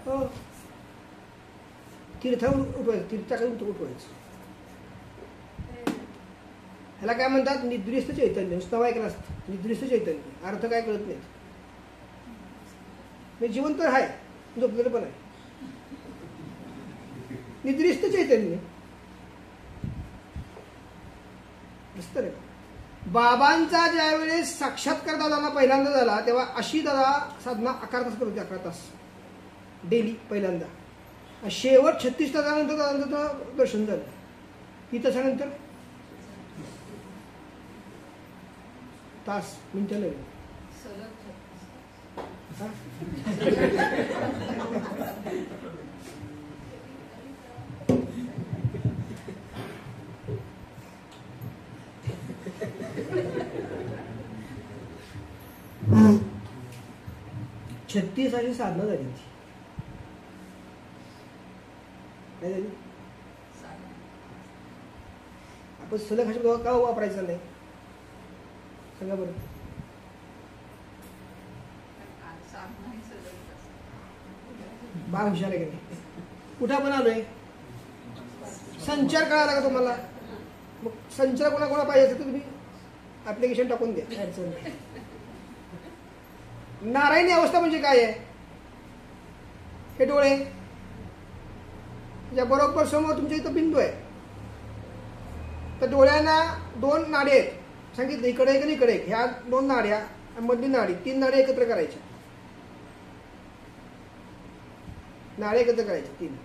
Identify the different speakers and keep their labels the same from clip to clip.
Speaker 1: हो, तीर्थावर उठवायचं, तीर्थाकडून उठवायचं. ह्याला काय म्हणतात? निद्रिस्त चैतन्य. नुसतं ऐकलं असतं निद्रिस्त चैतन्य, अर्थ काय कळत नाही. मी जिवंत आहे, झोपलेलं पण आहे. निद्रिस्त चैतन्य दिसतं रे. बाबांचा ज्यावेळेस साक्षात्कार दादांना पहिल्यांदा झाला तेव्हा अशी दादा साधना 11 तास करत होते, 11 तास डेली पहिल्यांदा. शेवट 36 तासानंतर दादांचं दर्शन झालं. 3 तासानंतर तास मिनिटं नाही. 36 अशी साधना झाली ती. काय झाली? आपण सलग हा शब्द का वापरायचा नाही सांगा बरं. बाळ हुशार आहे का नाही? कुठं आपण आलोय? संचार कळाला का तुम्हाला? मग संचार कोणा पाहिजे असेल तर तुम्ही ऍप्लिकेशन टाकून द्या. नारायणी अवस्था म्हणजे काय आहे? हे डोळे ज्या बरोबर समोर तुमच्या इथं बिंदू आहे, तर डोळ्यांना 2 नाडी आहेत. सांगितलं इकडे एक आणि इकडे एक. ह्या 2 नाड्या, मधली नाडी, 3 नाड्या एकत्र करायच्या. नाड्या एकत्र करायच्या 3,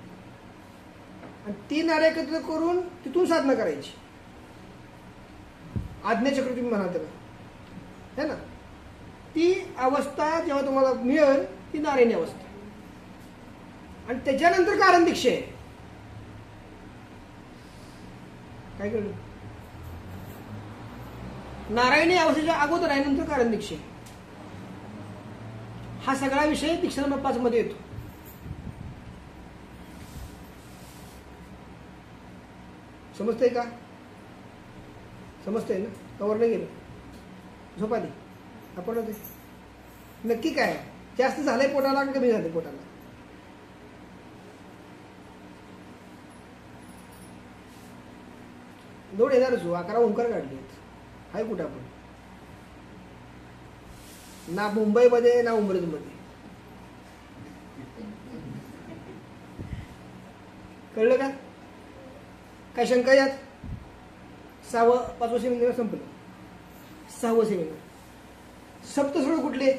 Speaker 1: आणि 3 नाड्या एकत्र करून तिथून साधना करायची. आज्ञाचक्र तुम्ही म्हणा त्याला, है ना. ती अवस्था जेव्हा तुम्हाला मिळेल ती नारायणी अवस्था. आणि त्याच्यानंतर कारण दीक्षा आहे. काय कळलं? नारायणी अवस्थेच्या अगोदर आहे, नंतर कारण दीक्षा. हा सगळा विषय दीक्षा नंबर 5 मध्ये येतो. समजतंय का? समजतंय ना? कवर नाही गेलं? झोपा दे आपण. नक्की काय जास्त झालंय पोटाला का कमी झालंय पोटाला? लोड येणारच हो. 11 ओंकार काढले हाय कुठं आपण? ना मुंबईमध्ये ना उमरजमध्ये. कळलं का? काय शंका यात? 6वं 5वं सेमिनार संपलं. 6वं सेमिनार. सप्तस्वर कुठले?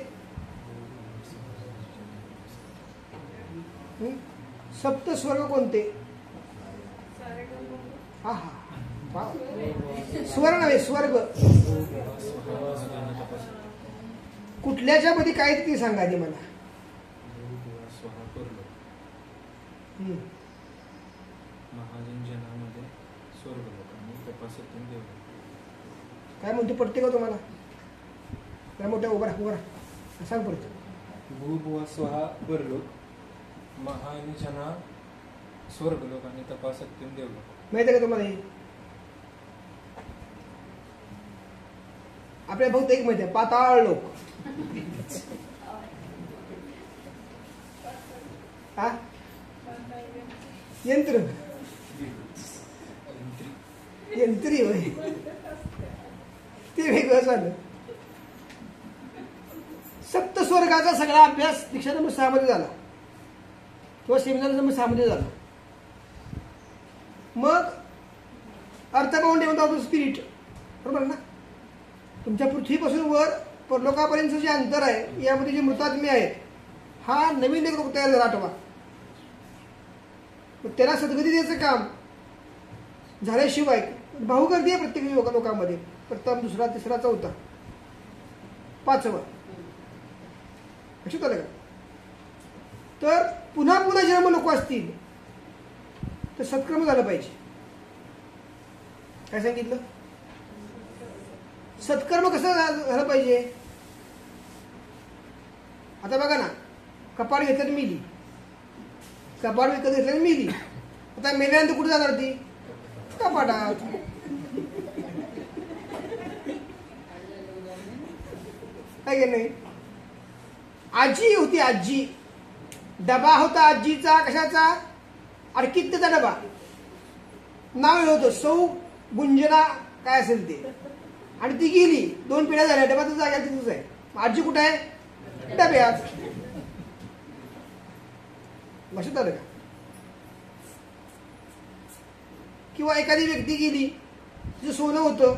Speaker 1: सप्तस्वर्ग कोणते? हा हा, स्वर नव्हे, स्वर्ग. कुठल्याच्या मध्ये काय ते सांगा आधी मला. काय म्हणतो पडते का तुम्हाला? काय मोठ्या उभा उभा सांग पडतो.
Speaker 2: भूभुवा स्वहा परलोक, महाजना स्वर्गलोक आणि तपासत्यम देवलोक.
Speaker 1: माहिती का तुम्हाला? आपल्या फक्त एक माहिती आहे, पाताळ लोक. हा यंत्र यंत्री होय, ते वेगळं झालं. सप्तस्वर्गाचा सगळा अभ्यास दीक्षा नंबर 6 मध्ये झाला किंवा सेमिनार नंबर 6 मध्ये झाला. मग अर्थ पाहून ठेवून आपण स्पिरिट, बरोबर ना. तुमच्या पृथ्वीपासून वर परलोकापर्यंत जे अंतर आहे, यामध्ये जे मृतात्मे आहेत, हा नवीन एक रूप तयार झाला 8वा. त्याला सद्गती द्यायचं काम झाल्याशिवाय भाऊगर्दी आहे प्रत्येक लोकांमध्ये. प्रथम, दुसरा, तिसरा, चौथा, 5वा. लक्षात आलं का? तर पुन्हा पुन्हा जन्म नको असतील तर सत्कर्म झालं पाहिजे. काय सांगितलं? सत्कर्म कसं झालं पाहिजे? आता बघा ना, कपाळ घेतल्याने मिली, कपाळ विकत घेतल्याने मिली. आता मेल्यानंतर कुठे जाणार ती? कपाटात. काय नाही? आजी होती, आजी डबा होता आजीचा, कशाचा? अर्कित्याचा डबा. नाव होतं सौ गुंजना काय असेल ते. आणि ती गेली, 2 पिढ्या झाल्या, डब्यात जागा तिथंच आहे. आजी कुठे आहे? डब्यात. लक्षात आलं का? किंवा एखादी व्यक्ती गेली, तिचं सोनं होतं,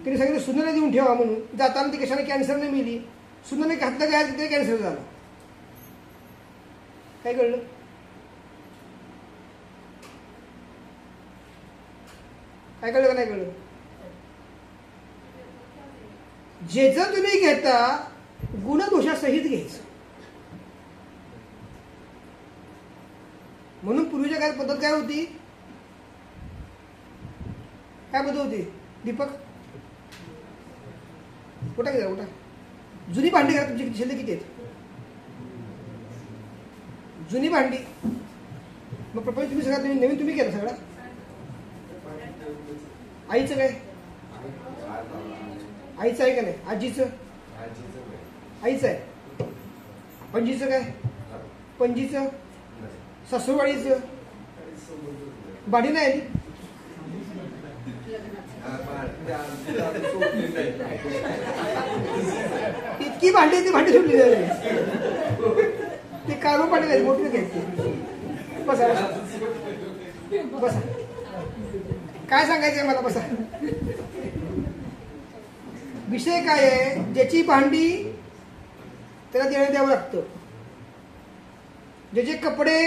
Speaker 1: तिने सांगितलं सुनेला देऊन ठेवा म्हणून, जाताना ती कशाने कॅन्सरने मेली. सुनेने घातलं काय तिथे कॅन्सर झाला. काय कळलं? काय कळलं का नाही कळलं? जे जर तुम्ही घेता गुणदोषासहित घ्यायचं. म्हणून पूर्वीच्या काळात पद्धत काय होती? काय पद्धत होती दीपक? कुठं गेला कुठं? जुनी भांडी करा. तुमची शिल्लक किती आहेत? जुनी भांडी. मग प्रपंच तुम्ही सगळ्यात नवीन तुम्ही केलं सगळं. आईचं काय? आईचं आहे का नाही? आजीचं? आईचं आहे. पणजीचं काय? पणजीचं? सासूबाईचं? भांडी नाही आली. इतकी भांडी ती भांडी सुटली झाली. ती काढून भांडी नाही, मोठी घ्यायची. बसा बसा. काय सांगायचंय मला? बसा. विषय काय आहे? ज्याची भांडी त्याला देणं द्यावं लागतं. ज्याचे कपडे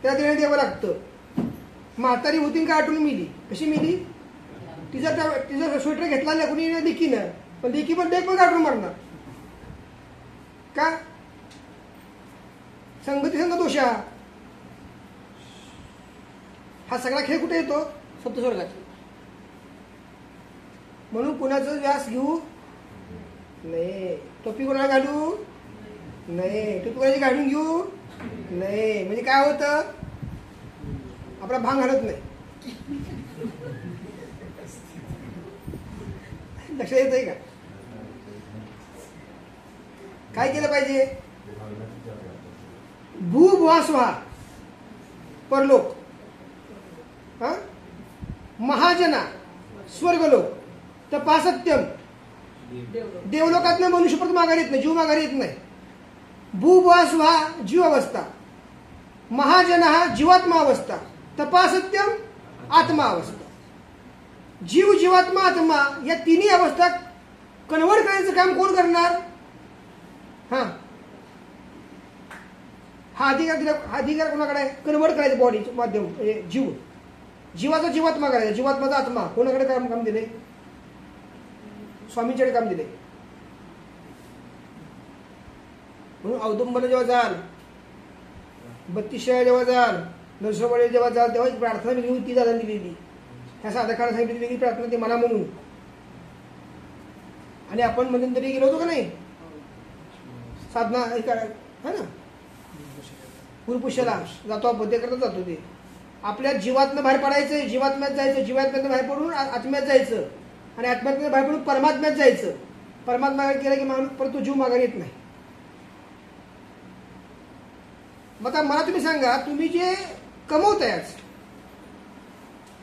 Speaker 1: त्याला देणं द्यावं लागतं. म्हातारी होती का आठवून मिली. कशी मिली? तिचा स्वेटर घेतला नाही कोणी लेकीनं, पण लेकी पण देख पण गाठून मारणार का? संगती संग दोषा. हा सगळा खेळ कुठे येतो? सप्तस्वर्गात. म्हणून कुणाचं व्यास घेऊ नाही. टोपी कोणाला घालू नाही. टोपी कोणाची घालून घेऊ नाही. म्हणजे काय होतं? आपला भांग हलत नाही. लक्षात येतंय का? काय केलं पाहिजे? भूभुवा स्वहा परलोक, महाजना स्वर्गलोक, तपासत्यम देवलोकातनं मनुष्य परत माघारी येत नाही, जीव माघारी येत नाही. भूभुवा स्वहा जीव अवस्था, महाजना जीवात्मा अवस्था, तपासत्यम आत्मा अवस्था. जीव, जीवात्मा, आत्मा या तिन्ही अवस्था कन्वर्ट करायचं काम कोण करणार? हा अधिकार कोणाकडे आहे? कन्वर्ट करायचं बॉडीचं माध्यम जीव. जीवाचा जीवात्मा करायचा, जीवात्माचा आत्मा. कोणाकडे काम दिले? स्वामींच्याकडे काम दिले. म्हणून औदुंबर जेव्हा जाल, 32 जेव्हा जाल, नरसोबावाडी जेव्हा जाल, तेव्हा प्रार्थना वेगळी होती दादा दिलेली. ह्या साध्या काळात सांगितली वेगळी प्रार्थना ती मला म्हणून. आणि आपण मध्यंतरी गेलो होतो का नाही साधना है ना, गुरुपुष्याला जातो आपण, ते करता जातो. ते आपल्या जीवातनं बाहेर पडायचं, जीवात्म्यात जायचं, जीवात्म्यातनं बाहेर पडून आत्म्यात जायचं, आणि आत्म्यातनं बाहेर पडून परमात्म्यात जायचं. परमात्मा केलं की माणूस परत तो जीव माघारी येत नाही. मग आता मला तुम्ही सांगा, तुम्ही जे कमवताय आज,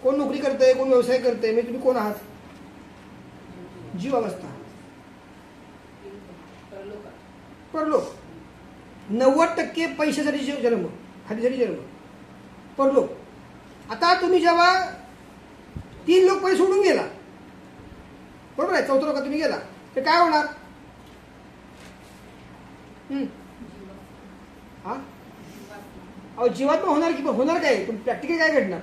Speaker 1: कोण नोकरी करतंय, कोण व्यवसाय करतंय, म्हणजे तुम्ही कोण आहात? जीव अवस्था. परलोक. 90% पैशासाठी जन्म, खालीसाठी जन्म, परलोक. आता तुम्ही जेव्हा 3 लोक पैसे सोडून गेला, बरोबर आहे, 4थं लोक तुम्ही गेला, तर काय होणार? हा अहो जीवात्मा होणार की होणार काय? प्रॅक्टिकल काय घडणार?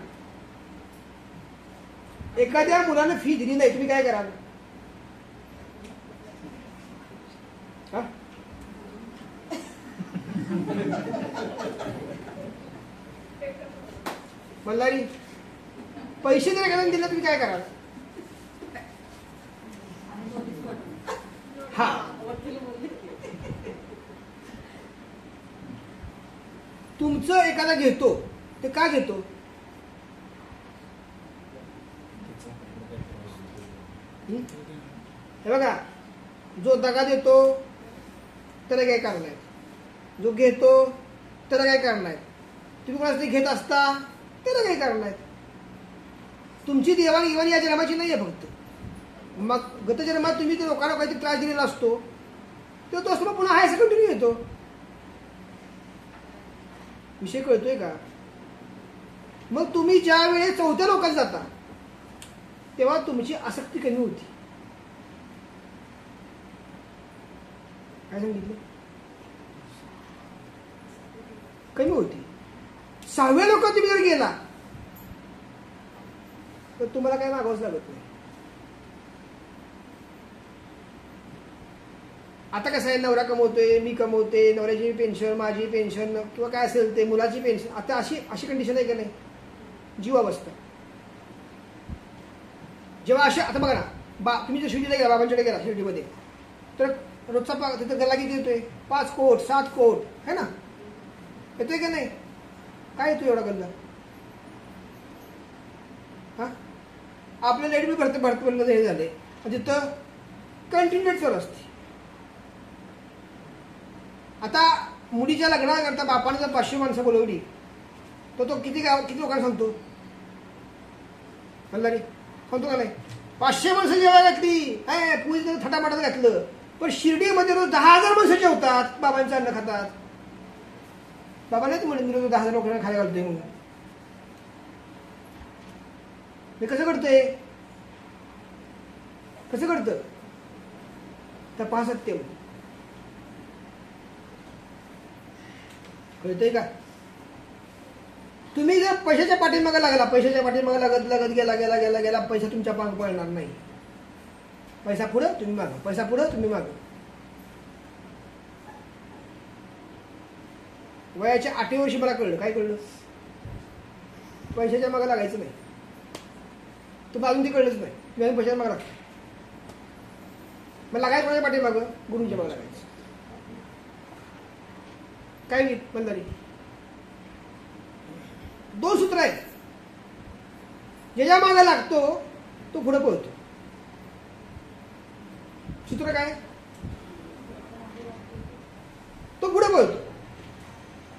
Speaker 1: एखाद्या मुलानं फी दिली नाही, तुम्ही काय कराल? मल्हारी पैसे जर एखाद्याने दिले तुम्ही काय कराल? हा तुमचं एखादा घेतो, ते का घेतो? हे बघा, जो दगा देतो त्याला काय कारण आहे? जो घेतो त्याला काही कारण नाही. तुम्ही कोणाला घेत असता त्याला काही कारण नाही. तुमची देवाणघेवाण या जन्माची नाही आहे फक्त. मग गतजन्मात तुम्ही ते लोकांना काहीतरी त्रास दिलेला असतो तो असतो मग पुन्हा हायस कंटिन्यू येतो. विषय कळतोय का? मग तुम्ही ज्या वेळेस चौथ्या लोकात जाता तेव्हा तुमची आसक्ती कमी होती. काय सांगितलं? कमी होती. 6व्या लोकात तुम्ही जर गेला तर तुम्हाला काय मागावंच लागत नाही. आता कसं आहे, नवरा कमवतोय, मी कमवते, नवऱ्याची पेन्शन, माझी पेन्शन किंवा काय असेल ते, मुलाची पेन्शन. आता अशी कंडिशन आहे का नाही? जीवावस्था. जेव्हा अशा आता बघा ना, तुम्ही जर शिर्डीला गेला, बाबांच्याकडे गेला शिर्डीमध्ये, तर रोजचा तिथं गल्ला किती येतोय? 5 कोट 7 कोट है ना? येतोय का नाही? काय येतोय एवढा गल्ला? हा, आपल्या लाईट बी भरत हे झाले. तिथं कंटिन्युएट चालू असते. आता मुलीच्या लग्नाकरता बापाने जर 500 माणसं बोलवली तर तो किती लोकांना सांगतो? मल्हारी सांगतो का नाही? 500 माणसं जेवायला घातली, पुढे थटामाटात घातलं. पण शिर्डीमध्ये रोज 10,000 माणसं जेवतात, बाबांचं अन्न खातात. बाबा नाही म्हणून रोज 10,000 लोकांना खायला घालतोय म्हणून. हे कसं घडतंय? कसं घडतं? तपासत्य. कळतंय का? तुम्ही जर पैशाच्या पाठीमागे लागला, पैशाच्या पाठीमागे लागत गेला पैसा तुमच्या पांग पडणार नाही. पैसा पुढं तुम्ही मागं, पैसा पुढं तुम्ही मागं. वयाच्या 8व्या वर्षी मला कळलं. काय कळलं? पैशाच्या मागे लागायचं नाही. तुम्हाला अजून ते कळलंच नाही. तुम्ही अजून पैशाच्या मागे लागतो. मग लागायचं माझ्या पाठीमागं, गुरुंच्या मागे लागायचं. काय नाही बंधारी. 2 सूत्र आहेत. ज्याच्या मागे लागतो तो पुढे पळतो. सूत्र काय? तो पुढे पळतो.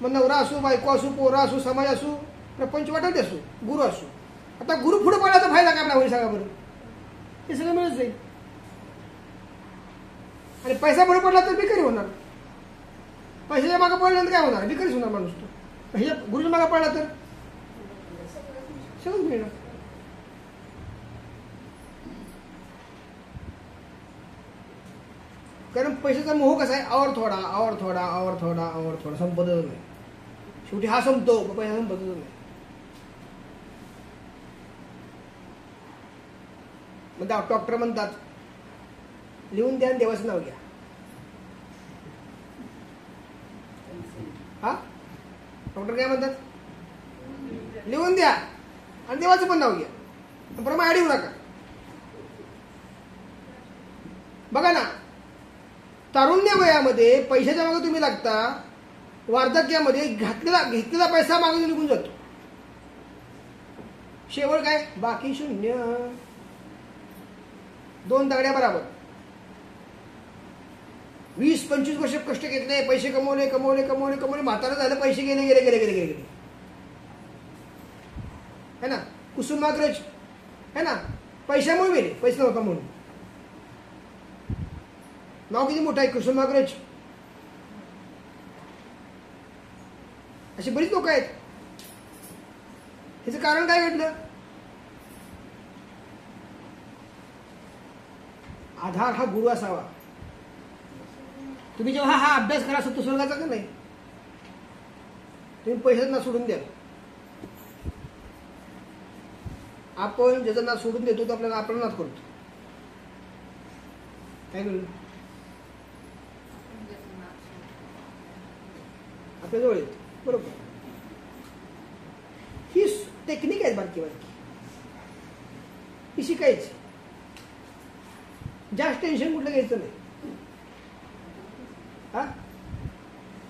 Speaker 1: मग नवरा असो, बायको असो, पोरा असो, समाज असो, प्रपंच वाटत असो, गुरु असो. आता गुरु पुढे पडला तर फायदा काय आपला होईल सांगा बरं? हे सगळं मिळत जाईल. आणि पैसा पुढे पडला तर बिकारी होणार. पैशाच्या मागे पडल्यानंतर काय होणार? बिकारीच होणार माणूस तो. पैशाच्या गुरुच्या मागे पडला तर सगळंच मिळणार. कारण पैशाचा मोह कसा आहे? आवर थोडा संपतच नाही. शेवटी हा संपतो, पैसा संपतच नाही. मग डॉक्टर म्हणतात लिहून द्या, देवाचं नाव घ्या. हा, डॉक्टर काय म्हणतात? लिहून द्या आणि देवाचं पण नाव घ्या, पण आडी होऊ नका. बघा ना, तारुण्य वयामध्ये पैशाच्या मागे तुम्ही लागता, वार्धक्यामध्ये घेतलेला पैसा मागे निघून जातो. शेवट काय? बाकी शून्य. 2 दगड्या बराबर. 20-25 वर्ष कष्ट घेतले, पैसे कमवले, म्हातारा झालं, पैसे गेले है ना? कुसुमाग्रज है ना, पैशामुळे गेले, पैसा नव्हता म्हणून. नाव किती मोठं आहे, कुसुमाग्रज. अशी बरीच लोक आहेत. ह्याचं कारण काय घडलं? आधार हा गुरु असावा. तुम्ही जेव्हा हा अभ्यास करा सत्य स्वर्गाचा का नाही, तुम्ही पैशाचं ना सोडून द्या. आपण ज्याचं नाद सोडून देतो तो आपल्याला आपण नाद करतो. काय कळलं? आपल्या जवळ येतो. बरोबर. ही टेक्निक आहे बारकी. ही शिकायची. जास्त टेन्शन कुठलं घ्यायचं नाही. हा,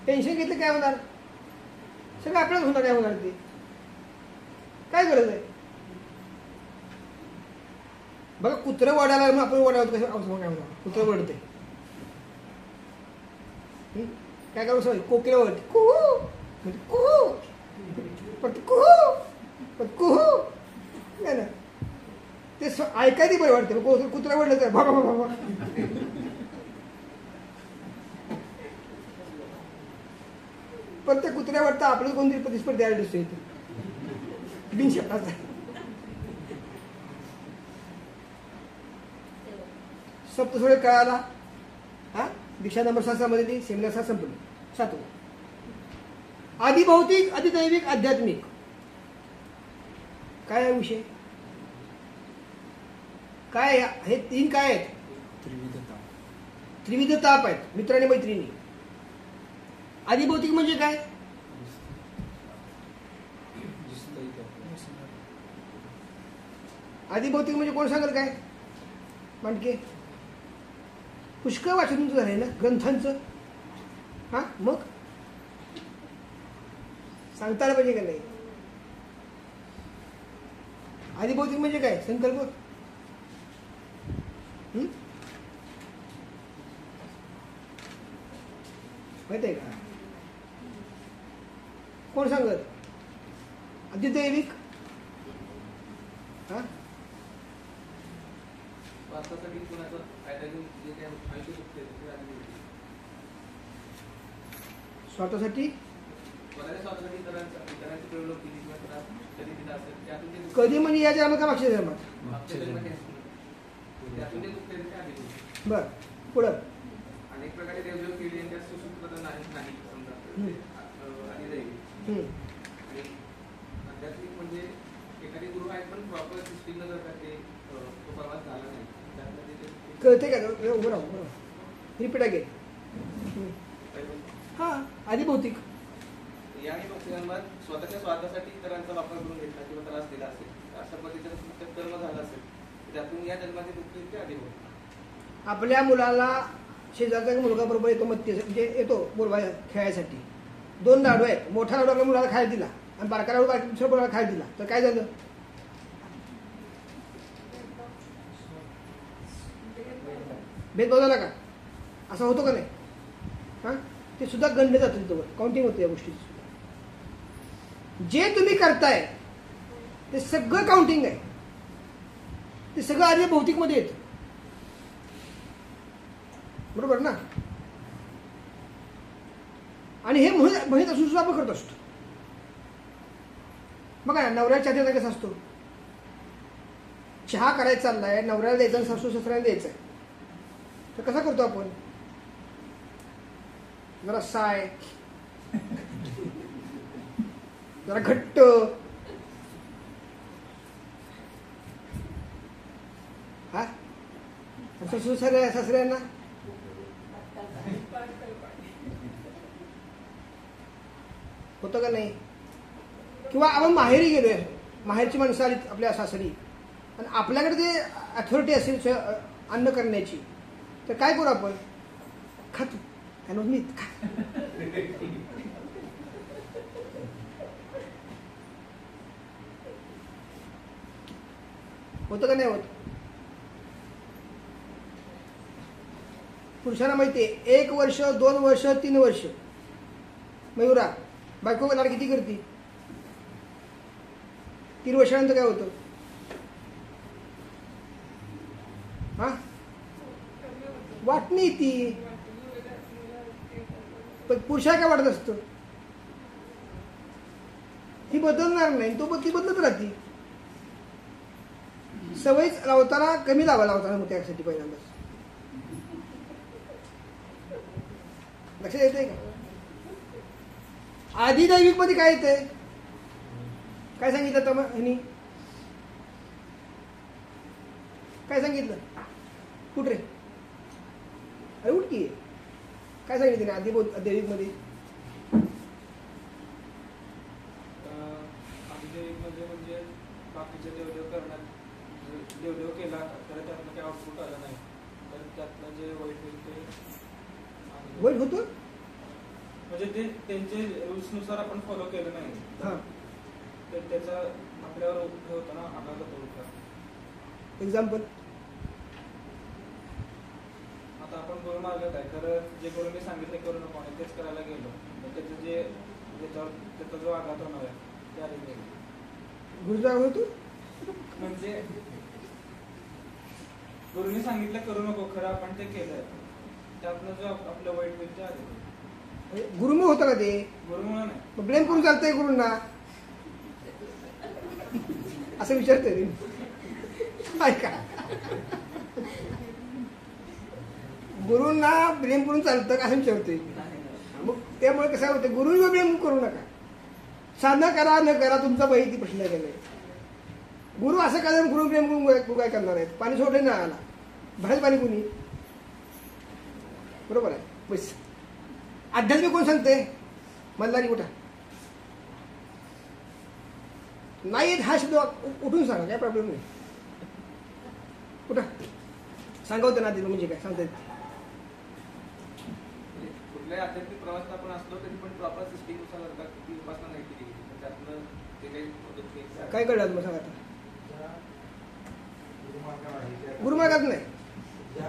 Speaker 1: टेन्शन घेतलं काय होणार? सगळं आपल्याच होणार. काय होणार ते? काय गरज आहे? बघा, कुत्रं वडायला मग आपण वडावत कसं? काय होणार? कुत्रं वडते, काय करू समज कोकिळावर कुहू म्हणजे कुहू पण कुहू पण कुहू नाही ना ते ऐकायला बरं वाटतं कुत्रा वाढलं तर बाबा बाबा पण त्या कुत्र्या वाटतं आपलं कोणतरी प्रतिस्पर्धी द्यायला दिसतो इथे बिन शब्दाचा सप्तसोळे कळाला हा दीक्षा नंबर 6 मध्ये ती सेमिनार 6 संपली 7 आदिभौतिक अधिदैविक आध्यात्मिक काय आहे विषय काय हे 3 काय आहेत त्रिविध ताप आहेत मित्रांनी मैत्रिणी आदिभौतिक म्हणजे काय आदिभौतिक म्हणजे कोण सांगेल काय मांडके पुष्कळ वाचन तुमचं झालंय ना ग्रंथांचं हा मग सांगता आलं पाहिजे का नाही आदिभौतिक म्हणजे काय संकल्प माहित आहे का कोण सांगत अधिदैविक हा स्वार्थासाठी कधी म्हणजे या जन्मात का मागच्या जन्मात बर पुढं
Speaker 3: अनेक प्रकारे देवदेव केली आणि त्या सुसूत्रता नाही समजा आणि आध्यात्मिक म्हणजे एखादी गुरु आहेत पण प्रॉपर सिस्टीम न करता ते तो प्रवास झाला नाही
Speaker 1: कळते का उभं राहू रिपीट अगेन हा आदिभौतिक
Speaker 3: याने भक्तिगंधात स्वतःच्या स्वार्थासाठी इतरांचा वापर करून घेतला किंवा त्रास दिला असेल अशा पद्धतीचं कर्म झालं असेल त्यातून या जन्माचे दुःख ते आदिभौतिक
Speaker 1: आपल्या मुलाला शेजारचा मुलगा बरोबर येतो मग म्हणजे येतो बोलवा खेळायसाठी 2 लाडू आहेत मोठा लाडू आपल्या मुलाला खायला दिला आणि बारका लाडू दुसऱ्या मुलाला खायला दिला तर काय झालं भेदभाव झाला का असं होतो का नाही हा ते सुद्धा गणले जातं तिथं काउंटिंग होतं या गोष्टीचं जे तुम्ही करताय ते सगळं काउंटिंग आहे ते सगळं आधी भौतिक मध्ये येतं बरोबर ना आणि हे म्हणत असून सुद्धा आपण करत असतो बघा नवऱ्याच्या चहा कसा असतो चहा करायचा चाललाय नवऱ्याला द्यायचा आणि सासू सासऱ्याला द्यायचा तर कसा करतो आपण जरा साय जरा घट्ट हा सासू सासऱ्यांना होतं का नाही किंवा आपण माहेरी गेलोय माहेरची माणसं आली आपल्या सासरी आणि आपल्याकडे जे अथॉरिटी असेल अन्न करण्याची तर काय करू आपण खातो काय मी होतं का नाही होत पुरुषांना माहिती आहे 1 वर्ष 2 वर्ष 3 वर्ष मयुरा बायको लाड किती करते 3 वर्षानंतर काय होतं हा वाटणी ती पण पुरुषाला काय वाटत असतं ती बदलणार नाही तो ती बदलत राहते सवयच लावताना कमी लावताना मग त्यासाठी पहिल्यांदाच लक्षात येते का आदिदैविक मध्ये काय येतंय काय सांगितलं ह्यांनी काय सांगितलं कुठ रे अरे उठ की काय सांगितलं आदिदैविक मध्ये
Speaker 2: आदिदैविक मध्ये म्हणजे बाकीचे देवदेव करण्यात देवदेव केला तर त्यातनं काही आउटपुट आलं नाही तर त्यातनं जे वाईट होईल ते
Speaker 1: वाईट होतं
Speaker 2: म्हणजे ते त्यांचे रूल्स नुसार आपण फॉलो केलं नाही तर त्याचा आपल्यावर होतं ना आघात होतो
Speaker 1: एक्झाम्पल
Speaker 2: आता आपण गुरु मार्गात आहे, खरं जे गुरुंनी सांगितलं करू नको आणि तेच करायला गेलो तर त्याचं जे त्याचा जो आघात होणार आहे ते आधी गेलो.
Speaker 1: गुरुजा होतो
Speaker 2: म्हणजे गुरुंनी सांगितलं करू नको, खरं आपण ते केलं त्यातनं जो आपलं वाईट होईल ते आधी.
Speaker 1: गुरुमुळे होतं का ते?
Speaker 2: गुरुमुळे नाही.
Speaker 1: ब्लेम करून चालतंय गुरुंना असं विचारतोय मी. ऐका, गुरुंना ब्लेम करून चालतं का असं विचारतोय. मग त्यामुळे कसं होतं, गुरुंना ब्लेम करू नका. साधना करा न करा तुमचा माहिती प्रश्न आहे. गुरु असं करा, गुरु ब्लेम करून काय करणार आहेत? पाणी सोडले ना आला भरायचं पाणी कुणी? बरोबर आहे. बस अध्यात्मिक कोण सांगते? मल्हारी उठा. नाही येत हा शब्द उठून सांगा, काय प्रॉब्लेम नाही. उठा, सांगा होतं ना ते म्हणजे काय सांगता येत.
Speaker 3: कुठल्याही आध्यात्मिक प्रवासात आपण असलो तरी पण प्रॉपर सिस्टीमनुसार जर का किती उपासना नाही केली तर त्यातनं ते काही होत नाही.
Speaker 1: काय कळलं मग सांगा आता? गुरुमार्गात नाही.
Speaker 4: ज्या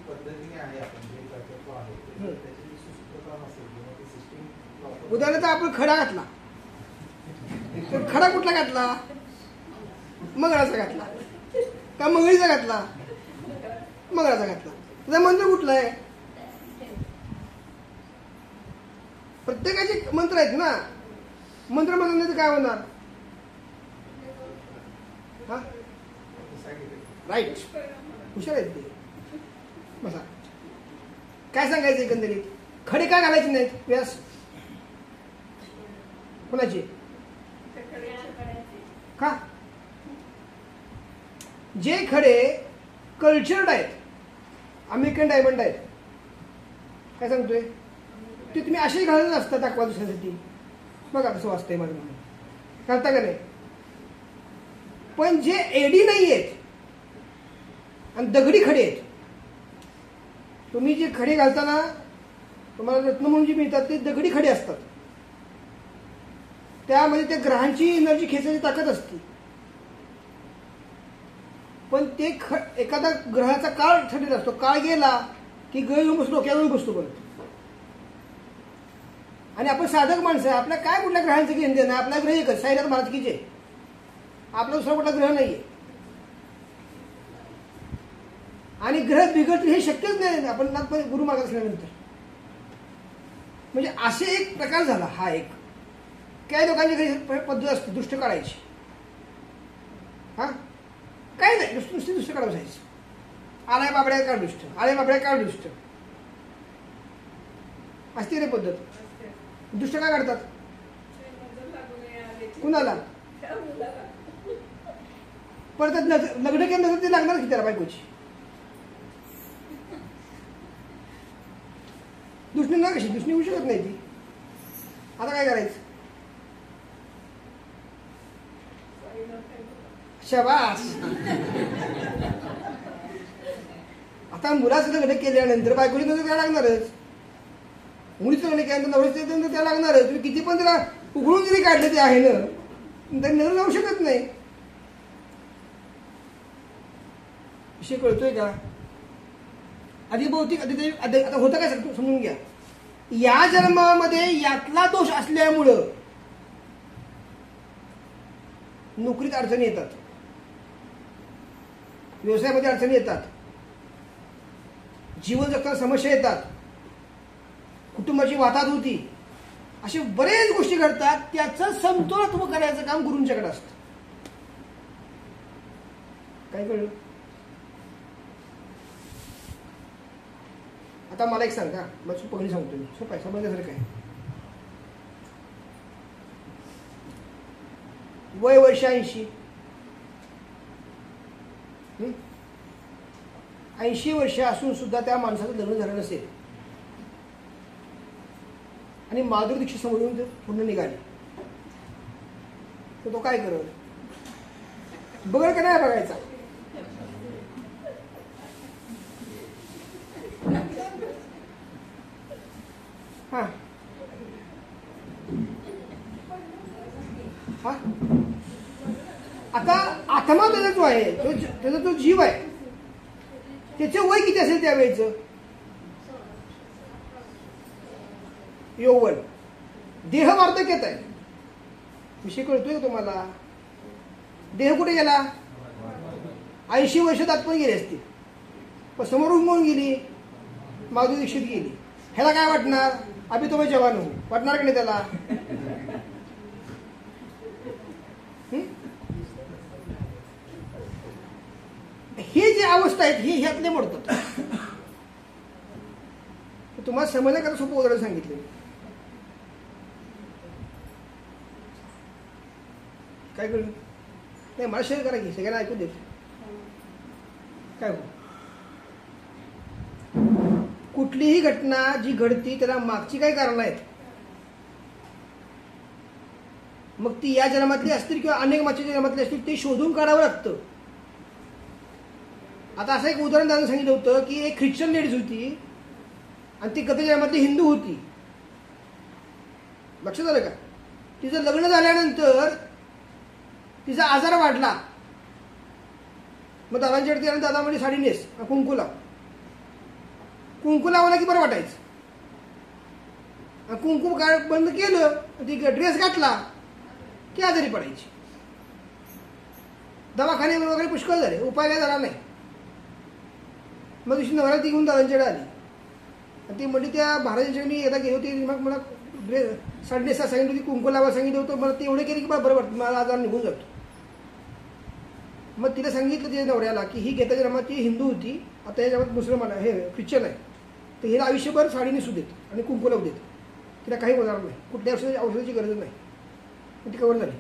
Speaker 4: पद्धतीने आहे आपण जे कर्तव्य आहे त्याची सुसूत्रता नसेल किंवा ती सिस्टीम.
Speaker 1: उदाहरणार्थ आपण खडा घातला, तर खडा कुठला घातला? मंगळाचा घातला का मंगळीचा घातला? मंगळाचा घातला. तुझा मंत्र कुठला आहे? प्रत्येकाचे मंत्र आहेत ना. मंत्र म्हणलं नाही तर काय होणार? हा राईट, हुशार आहेत ते. बसा, काय सांगायचं एकंदरीत? खडे काय घालायचे नाहीत? व्यास कोणाचे? का? जे खडे कल्चर्ड आहेत, अमेरिकन डायमंड आहेत, काय सांगतोय ते तुम्ही असेच घालत असता दाखवा दुसऱ्यासाठी. बघा कसं वाचतंय माझं म्हणून, घालता का नाही? पण जे एडी नाही आहेत आणि दगडी खडे आहेत, तुम्ही जे खडे घालताना तुम्हाला रत्न म्हणून जे मिळतात ते दगडी खडे असतात. त्यामध्ये त्या ग्रहांची एनर्जी खेचायची ताकद असते. पण ते एखादा ग्रहाचा काळ ठरलेला असतो. काळ गेला की गळ येऊन बसतो, डोक्यावर बसतो परत. आणि आपण साधक माणसं आहे, आपल्या काय कुठल्या ग्रहांचं घेणं देणं? आपला ग्रह एकच, साईनाथ महाराज की जय. आपला दुसरा कुठला ग्रह नाहीये. आणि ग्रह बिघडतील हे शक्यच नाही आपण गुरु मार्गात असल्यानंतर. म्हणजे असे एक प्रकार झाला हा एक. काही लोकांची घरी पद्धत असते दुष्ट काढायची. हा काय नाही, नुसती दुष्ट काढ बसायची. आलाय बाबड्या काढ दुष्ट, आलाय बाबड्या काढ दुष्ट. असते रे पद्धत. दुष्ट काय काढतात? कुणाला? परत लग्न केलं तर ते लागणार की त्याला बायकोची. दुष्णी ना कशी दुष्णी होऊ शकत नाही ती. आता काय करायचं? शाबास. आता मुलाचं लग्न केल्यानंतर बायकोची नंतर त्या लागणारच. मुलीचं लग्न केल्यानंतर नवऱ्याचं नंतर त्या लागणारच. तुम्ही किती पण त्याला उघडून जरी काढले ते आहे ना, तर नजर लावू शकत नाही. विषय कळतोय का? आधी भौतिक आता होतं काय समजून घ्या. या जन्मामध्ये यातला दोष असल्यामुळं नोकरीत अडचणी येतात, व्यवसायामध्ये अडचणी येतात, जीवन जगताना समस्या येतात, कुटुंबाची वाताहत होती, असे बरेच गोष्टी घडतात. त्याचं समतोलत्व करायचं काम गुरूंच्याकडे असतं. काय कळलं? आता मला एक सांगा, मग सोपं सांगतो मी. सोपं आहे, समजण्यासारखं आहे. वय वर्ष 80. 80 वर्ष असून सुद्धा त्या माणसाचं लग्न झालं नसेल आणि माधुरी दीक्षित समोरून पूर्ण निघाली, तर तो काय करल? बघल का नाही बघायचा? हा हा आता आत्मा त्याचा जो आहे, त्याचा जो जीव आहे, त्याचे वय किती असेल त्यावेळेचं? यौवन. देह वार्धक्यात आहे. विषय कळतोय का तुम्हाला? देह कुठे गेला? 80 वर्ष आत पण गेली असती, पण समोरून कोण गेली? माधुरी दीक्षित गेली. ह्याला काय वाटणार? अभि तो जवान हो, वाटणार की नाही त्याला? ही जी अवस्था आहेत ही ह्यातले मोडतात. तुम्हाला समजण्याकरता सोपं उदाहरण सांगितलं. काय कळलं? नाही, मला शेअर करा की सगळ्यांना ऐकू देत. काय हो, कुठलीही घटना जी घडती त्याला मागची काही कारण आहेत, मग ती या जन्मातली असतील किंवा अनेक मागच्या जन्मातली असतील, ते शोधून काढावं लागतं. आता असं एक उदाहरण त्यांना सांगितलं होतं की एक ख्रिश्चन लेडीज होती आणि ती गत जन्मातली हिंदू होती. लक्षात आलं का? तिचं लग्न झाल्यानंतर तिचा आजार वाढला. मग दादांच्याकडे आणि दादा म्हणजे साडी नेस, कुंकू लाव. कुंकू लावला की बरं वाटायचं. कुंकू काय बंद केलं, ती ड्रेस घातला की आजारी पडायची. दवाखाने वगैरे पुष्कळ झाले, उपाय काय झाला नाही. मग दिवशी नवरा ती घेऊन दादांच्याकडे आली आणि ती म्हणजे त्या महाराजांच्या मी एकदा गेली होती. मग मला ड्रेस साडी नेसा सांगितली होती, कुंकू लावा सांगितलं होतं. मला ते एवढे केले की बरं वाटतं, मला आजार निघून जातो. मग तिला सांगितलं तिच्या नवऱ्याला की ही गेल्या जन्मात हिंदू होती, आता या जन्मात मुसलमान आहे, हे ख्रिश्चन आहे, तर हिला आयुष्यभर साडी नेसू देत आणि कुंकू लावू देत. तिला काही होणार नाही, कुठल्या औषधाची गरज नाही. ती कवर झाली.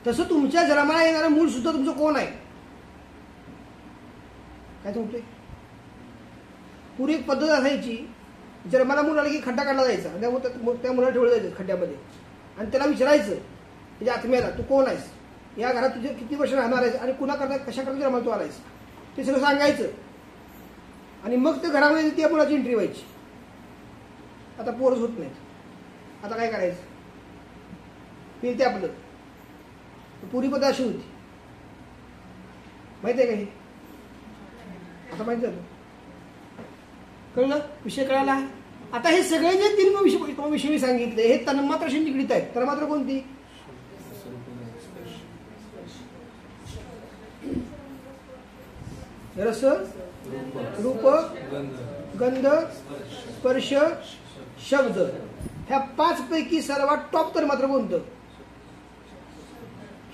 Speaker 1: तसं तुमच्या जन्माला येणारं मूळ सुद्धा तुमचं कोण आहे? काय सांगतोय? पूर्वी एक पद्धत असायची, जन्माला मूल आलं की खड्डा काढला जायचा, त्या मुलाला ठेवलं जायचं खड्ड्यामध्ये आणि त्याला विचारायचं त्याच्या आत्म्याला, तू कोण आहेस, या घरात तुझे किती वर्ष राहणार आहेस आणि कुणा करता कशा करता जन्माला तू आलायस, ते सगळं सांगायचं. आणि मग ते घरामध्ये त्या मुलाची एंट्री व्हायची. आता पोरच होत नाहीत. आता काय करायचं? फिरते आपलं. पुरी पद्धत अशी होती, माहिती आहे का? हे आता माहिती झालं, कळलं? विषय कळाला. आता हे सगळे जे 3 विषय मी सांगितले हे तन्मात्राशी निगडीत आहेत. तन्मात्र कोणती? रस, रूप, गंध, स्पर्श, शब्द. ह्या 5 पैकी सर्वात टॉप तन्मात्र कोणतं?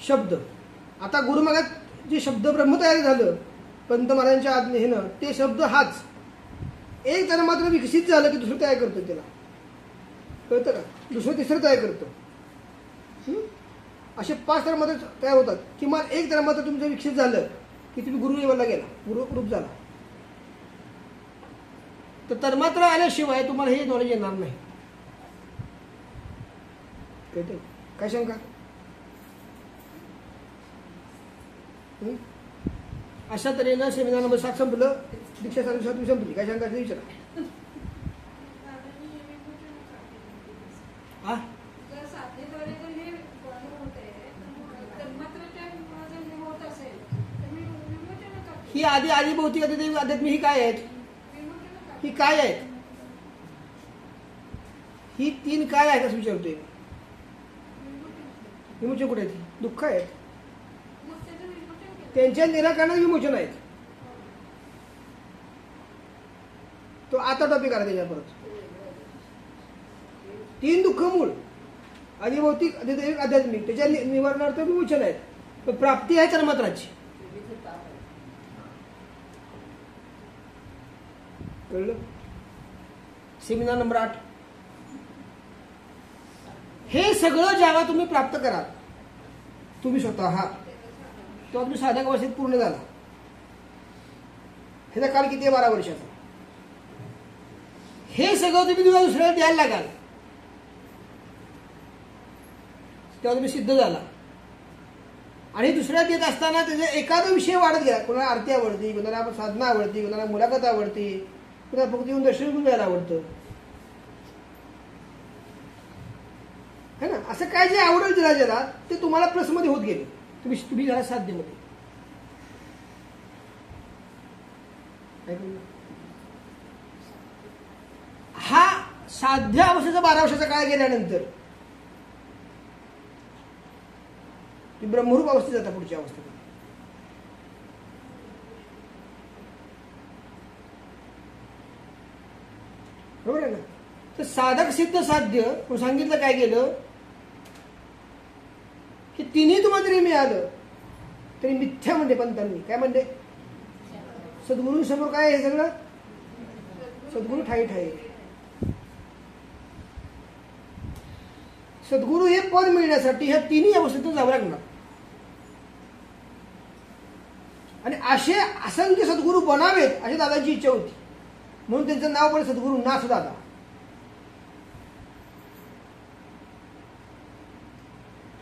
Speaker 1: शब्द. आता गुरुमागात जे शब्द ब्रह्म तयार झालं पंत महाराजांच्या आज्ञेनं, ते शब्द हाच. एक तन्मात्र विकसित झालं की दुसरं तयार करतो त्याला, कळतं का? दुसरं तिसरं तयार करतो. असे 5 तन्मात्र तयार होतात. किमान एक तन्मात्र तुमचं विकसित झालं की तुम्ही गुरु लेवलला गेला, गुरु रूप झाला. तर तन्मात्र आल्याशिवाय तुम्हाला हे नॉलेज येणार नाही. कळतं? काय शंका? अशा तऱ्हेनं सेमिनार नंबर 7 संपलं. दीक्षा साधू संपली. काय शंका असेल विचारा. ही आधी भौतिक आध्यात्मिक ही काय आहेत? ही काय आहेत? ही 3 काय आहेत असं विचारतोय. विमोचन कुठे आहेत? दुःख आहेत. त्यांच्या निराकरणात विमोचन आहेत. तो आता टॉपिक आला त्याच्या परत. 3 दुःख मूळ, आदिभौतिक, आदिदैविक, आध्यात्मिक, त्याच्या निवारणार्थ विमोचन आहेत. पण प्राप्ती आहे तन्मात्राची. कळलं? Seminar number 8. हे सगळं जेव्हा तुम्ही प्राप्त कराल तुम्ही स्वतः, तेव्हा तुम्ही साधक अवस्थेत पूर्ण झाला. ह्याचा काळ किती आहे? 12 वर्षाचा. हे सगळं तुम्ही दुसऱ्याला द्यायला लागाल तेव्हा तुम्ही सिद्ध झाला. आणि दुसऱ्या देत असताना त्याचा एखादा विषय वाढत गेला. कोणाला आरती आवडती, कोणाला साधना आवडती, कोणाला मुलाखत आवडती, कोणाला फक्त येऊन दर्शन घेऊन जायला आवडतं, है ना? असं काय जे आवडेल ज्याला ते तुम्हाला प्लसमध्ये होत गेले. तुम्ही झाला साध्यमध्ये. हा साध्या अवस्थेचा 12 वर्षाचा काळ गेल्यानंतर ती ब्रह्मरूप अवस्थेत जाता पुढच्या अवस्थेत. बरोबर आहे ना. तर साधक सिद्ध साध्य म्हणून सांगितलं काय गेलं की तिन्ही तुम्हाला जरी मिळालं तरी मिथ्या म्हणते पंतांनी. काय म्हणते? सद्गुरूंसमोर काय आहे सगळं? सद्गुरू ठाई ठाई. सद्गुरू हे पद मिळण्यासाठी ह्या तिन्ही अवस्थेतून जावं लागणार. आणि असे असंख्य सद्गुरू बनावेत अशी दादांची इच्छा होती. म्हणून त्यांचं नाव पण सद्गुरू नाथ दादा.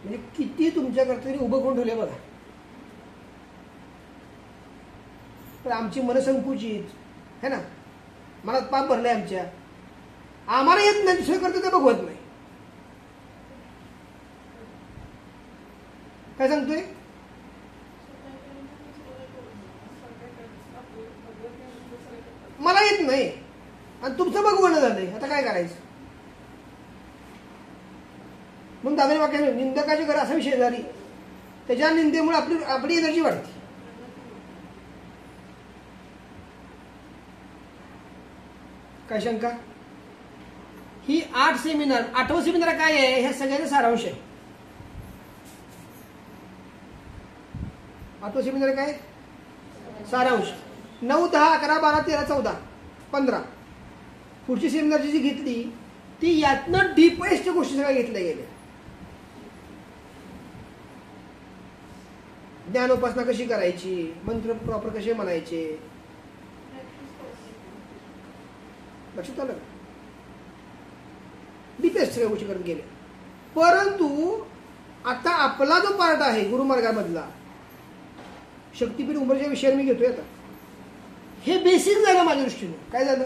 Speaker 1: म्हणजे किती तुमच्याकडे तरी उभं करून ठेवले बघा. तर आमची मन संकुचित है ना, मनात पाप भरलंय आमच्या, आम्हाला येत नाही, दुसरं करतो ते बघवत नाही. काय सांगतोय? मला येत नाही आणि तुमचं बघवणं झालंय, आता काय करायचं? म्हणून दादाने वाक्य निंदकाचे घर असा विषय झाली, त्याच्या निंदेमुळे आपली एनर्जी वाढते. काय शंका? ही 8 सेमिनार, 8वं सेमिनार काय आहे? ह्या सगळ्याचा सारांश आहे. 8वं सेमिनार काय? सारांश. 9, 10, 11, 12, 13, 14, 15 पुढची सेमिनारची जी घेतली ती यातनं डीपेस्ट गोष्टी सगळ्या घेतल्या गेल्या. ज्ञानोपासना कशी करायची, मंत्र प्रॉपर कसे म्हणायचे, लक्षात आलं? डीपेस्ट सगळ्या गोष्टी करत गेल्या. परंतु आता आपला जो पार्ट आहे गुरुमार्गामधला शक्तीपीठ उंबरच्या विषयावर मी घेतोय आता, हे बेसिक झालं माझ्या दृष्टीने. काय झालं?